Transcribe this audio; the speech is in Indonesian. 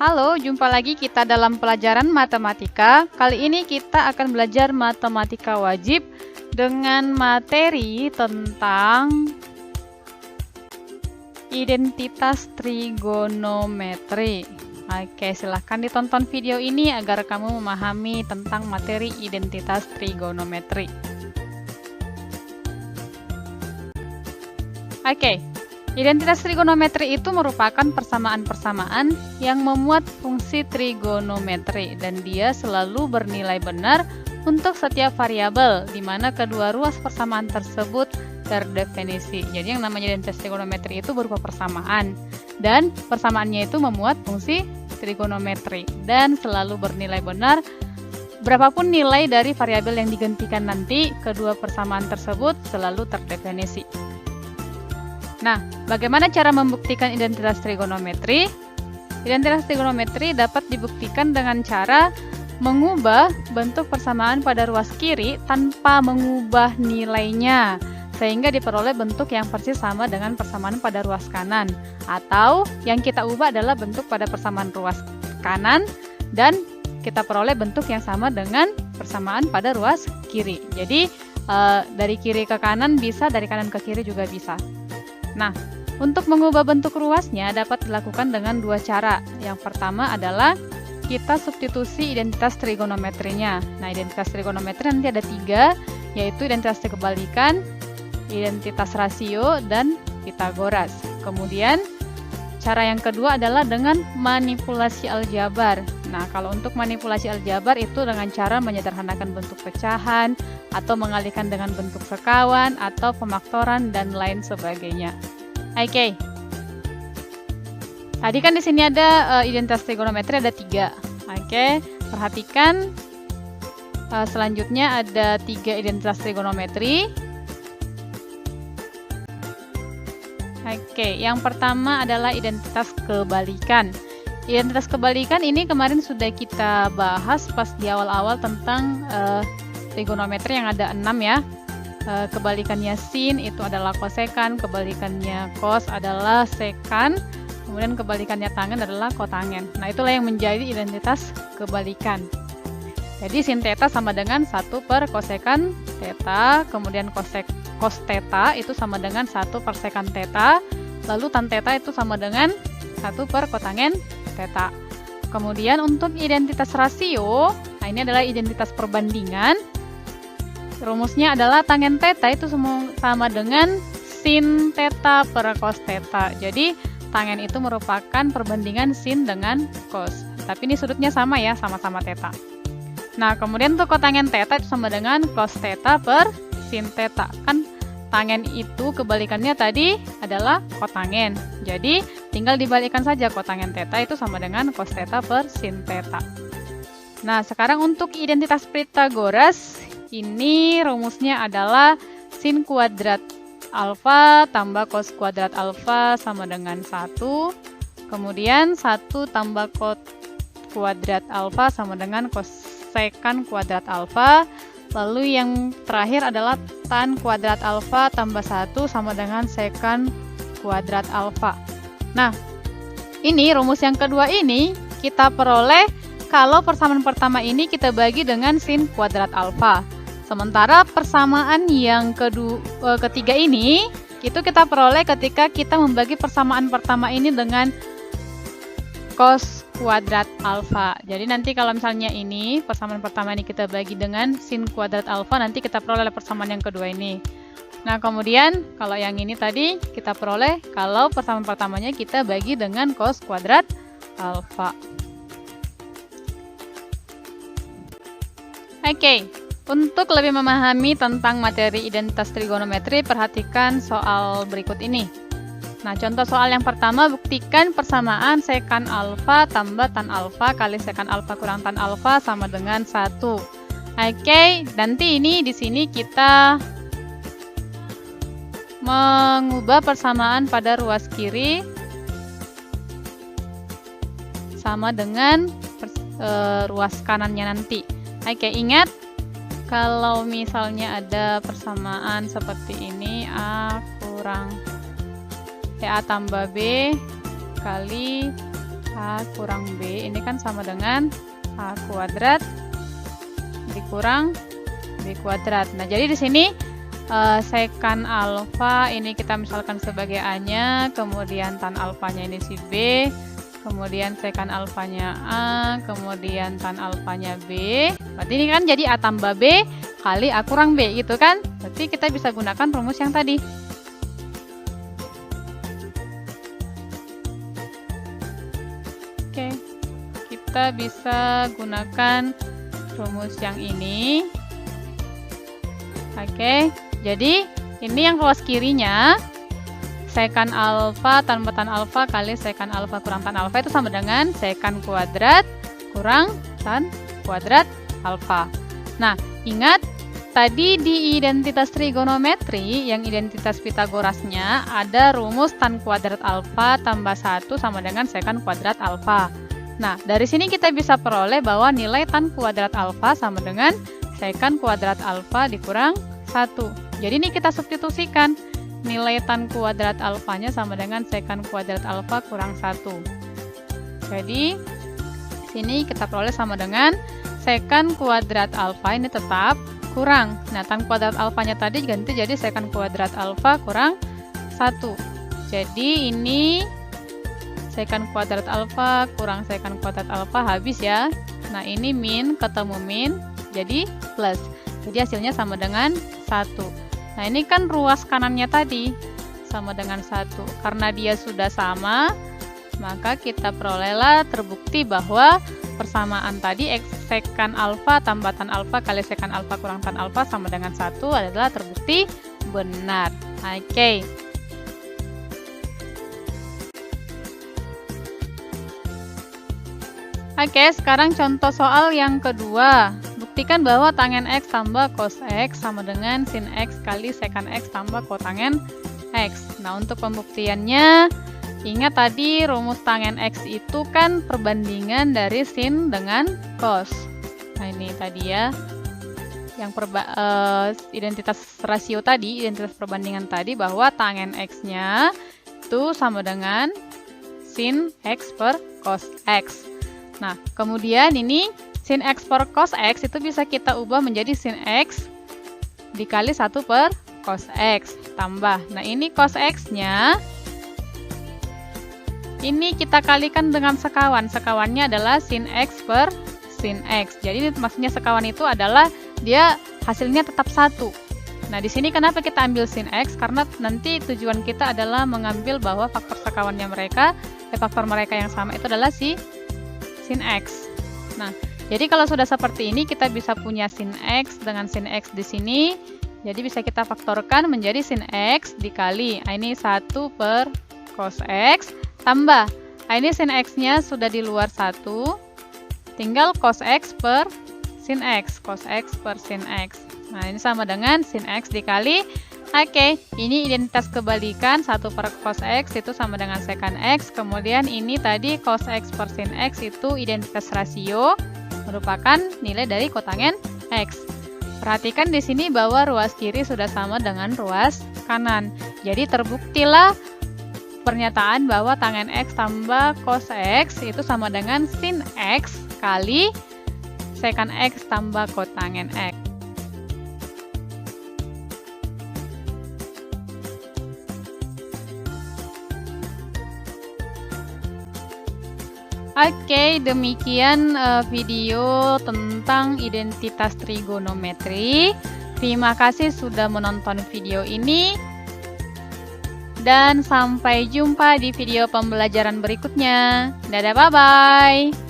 Halo, jumpa lagi kita dalam pelajaran matematika. Kali ini kita akan belajar matematika wajib dengan materi tentang identitas trigonometri. Oke, silahkan ditonton video ini agar kamu memahami tentang materi identitas trigonometri. Oke. Identitas trigonometri itu merupakan persamaan-persamaan yang memuat fungsi trigonometri dan dia selalu bernilai benar untuk setiap variabel di mana kedua ruas persamaan tersebut terdefinisi. Jadi yang namanya identitas trigonometri itu berupa persamaan dan persamaannya itu memuat fungsi trigonometri dan selalu bernilai benar berapapun nilai dari variabel yang digantikan nanti, kedua persamaan tersebut selalu terdefinisi. Nah, bagaimana cara membuktikan identitas trigonometri? Identitas trigonometri dapat dibuktikan dengan cara mengubah bentuk persamaan pada ruas kiri tanpa mengubah nilainya, sehingga diperoleh bentuk yang persis sama dengan persamaan pada ruas kanan. Atau yang kita ubah adalah bentuk pada persamaan ruas kanan dan kita peroleh bentuk yang sama dengan persamaan pada ruas kiri. Jadi, dari kiri ke kanan bisa, dari kanan ke kiri juga bisa. Nah, untuk mengubah bentuk ruasnya dapat dilakukan dengan dua cara. Yang pertama adalah kita substitusi identitas trigonometrinya. Nah, identitas trigonometri nanti ada tiga, yaitu identitas kebalikan, identitas rasio, dan Pythagoras. Kemudian, cara yang kedua adalah dengan manipulasi aljabar. Nah, kalau untuk manipulasi aljabar itu dengan cara menyederhanakan bentuk pecahan, atau mengalihkan dengan bentuk sekawan, atau pemaktoran, dan lain sebagainya. Oke. Tadi kan di sini ada identitas trigonometri ada tiga. Oke, perhatikan selanjutnya ada tiga identitas trigonometri. Oke, yang pertama adalah identitas kebalikan. Identitas kebalikan ini kemarin sudah kita bahas pas di awal-awal tentang trigonometri yang ada 6 ya. Kebalikannya sin itu adalah kosekan, kebalikannya cos adalah sekan, kemudian kebalikannya tangen adalah kotangen. Nah, itulah yang menjadi identitas kebalikan. Jadi sin theta sama dengan 1 per kosekan theta, kemudian cos theta itu sama dengan 1 per sekan theta, lalu tan theta itu sama dengan 1 per kotangen theta. Kemudian untuk identitas rasio, nah ini adalah identitas perbandingan. Rumusnya adalah tangen theta itu sama dengan sin theta per cos theta. Jadi tangen itu merupakan perbandingan sin dengan cos. Tapi ini sudutnya sama ya, sama-sama theta. Nah, kemudian untuk kotangen theta itu sama dengan cos theta per sin theta. Kan tangen itu kebalikannya tadi adalah kotangen. Jadi tinggal dibalikkan saja, kotangen theta itu sama dengan cos theta per sin theta. Nah, sekarang untuk identitas Pythagoras, ini rumusnya adalah sin kuadrat alfa tambah cos kuadrat alfa sama dengan 1. Kemudian 1 tambah cos kuadrat alfa sama dengan kosekan kuadrat alfa. Lalu yang terakhir adalah tan kuadrat alfa tambah 1 sama dengan sekan kuadrat alfa. Nah, ini rumus yang kedua ini kita peroleh kalau persamaan pertama ini kita bagi dengan sin kuadrat alfa. Sementara persamaan yang ketiga ini itu kita peroleh ketika kita membagi persamaan pertama ini dengan cos kuadrat alfa. Jadi nanti kalau misalnya ini persamaan pertama ini kita bagi dengan sin kuadrat alfa, nanti kita peroleh persamaan yang kedua ini. Nah, kemudian kalau yang ini tadi kita peroleh kalau persamaan pertamanya kita bagi dengan cos kuadrat alfa. Oke. Untuk lebih memahami tentang materi identitas trigonometri, perhatikan soal berikut ini. Nah, contoh soal yang pertama, buktikan persamaan sekan alfa tambah tan alfa kali sekan alfa kurang tan alfa sama dengan 1. Oke, nanti ini di sini kita mengubah persamaan pada ruas kiri sama dengan ruas kanannya nanti. Oke, ingat kalau misalnya ada persamaan seperti ini, A kurang A tambah B kali A kurang B ini kan sama dengan A kuadrat dikurang B kuadrat. Nah, jadi di sini sekan alfa ini kita misalkan sebagai A-nya, kemudian tan alfanya ini si B, kemudian sekan alfanya A, kemudian tan alfanya B. Berarti ini kan jadi A tambah B kali A kurang B gitu kan? Berarti kita bisa gunakan rumus yang tadi. Oke, kita bisa gunakan rumus yang ini. Oke, jadi ini yang ruas kirinya sekan alfa tambah tan alfa kali sekan alfa kurang tan alfa itu sama dengan sekan kuadrat kurang tan kuadrat alfa. Nah, ingat tadi di identitas trigonometri yang identitas Pitagorasnya ada rumus tan kuadrat alfa tambah 1 sama dengan sekan kuadrat alfa. Nah, dari sini kita bisa peroleh bahwa nilai tan kuadrat alfa sama dengan sekan kuadrat alfa dikurang 1. Jadi ini kita substitusikan. Nilai tan kuadrat alfanya sama dengan sekan kuadrat alfa kurang 1. Jadi, sini kita peroleh sama dengan sekan kuadrat alfa ini tetap kurang. Nah, tan kuadrat alfanya tadi ganti jadi sekan kuadrat alfa kurang 1. Jadi, ini sekan kuadrat alfa kurang sekan kuadrat alfa habis ya. Nah, ini min ketemu min jadi plus. Jadi hasilnya sama dengan 1. Nah, ini kan ruas kanannya tadi sama dengan 1. Karena dia sudah sama, maka kita perolehlah terbukti bahwa persamaan tadi sekan alfa tambah tan alfa kali sekan alfa kurang tan alfa sama dengan 1 adalah terbukti benar. Oke. Oke, sekarang contoh soal yang kedua. Buktikan bahwa tangen X tambah cos X sama dengan sin X kali sekan X tambah kotangen X. Nah, untuk pembuktiannya, ingat tadi rumus tangen X itu kan perbandingan dari sin dengan cos. Nah, ini tadi ya, yang identitas rasio tadi, identitas perbandingan tadi bahwa tangen X-nya itu sama dengan sin X per cos X. Nah, kemudian ini sin X per cos X itu bisa kita ubah menjadi sin X dikali 1 per cos X tambah. Nah, ini cos X-nya ini kita kalikan dengan sekawan. Sekawannya adalah sin X per sin X. Jadi maksudnya sekawan itu adalah dia hasilnya tetap 1. Nah, di sini kenapa kita ambil sin X? Karena nanti tujuan kita adalah mengambil bahwa faktor sekawannya mereka, faktor mereka yang sama itu adalah si sin X. Nah, jadi kalau sudah seperti ini kita bisa punya sin X dengan sin X di sini. Jadi bisa kita faktorkan menjadi sin X dikali. Ini 1 per cos X tambah. Ini sin X-nya sudah di luar 1. Tinggal cos X per sin X. Cos X per sin X. Nah, ini sama dengan sin X dikali. Oke, ini identitas kebalikan 1 per cos X itu sama dengan sekan X. Kemudian ini tadi cos X per sin X itu identitas rasio merupakan nilai dari kotangen X. Perhatikan di sini bahwa ruas kiri sudah sama dengan ruas kanan. Jadi terbuktilah pernyataan bahwa tangen X tambah cos X itu sama dengan sin X kali sekan X tambah kotangen X. Oke, demikian video tentang identitas trigonometri. Terima kasih sudah menonton video ini. Dan sampai jumpa di video pembelajaran berikutnya. Dadah, bye-bye.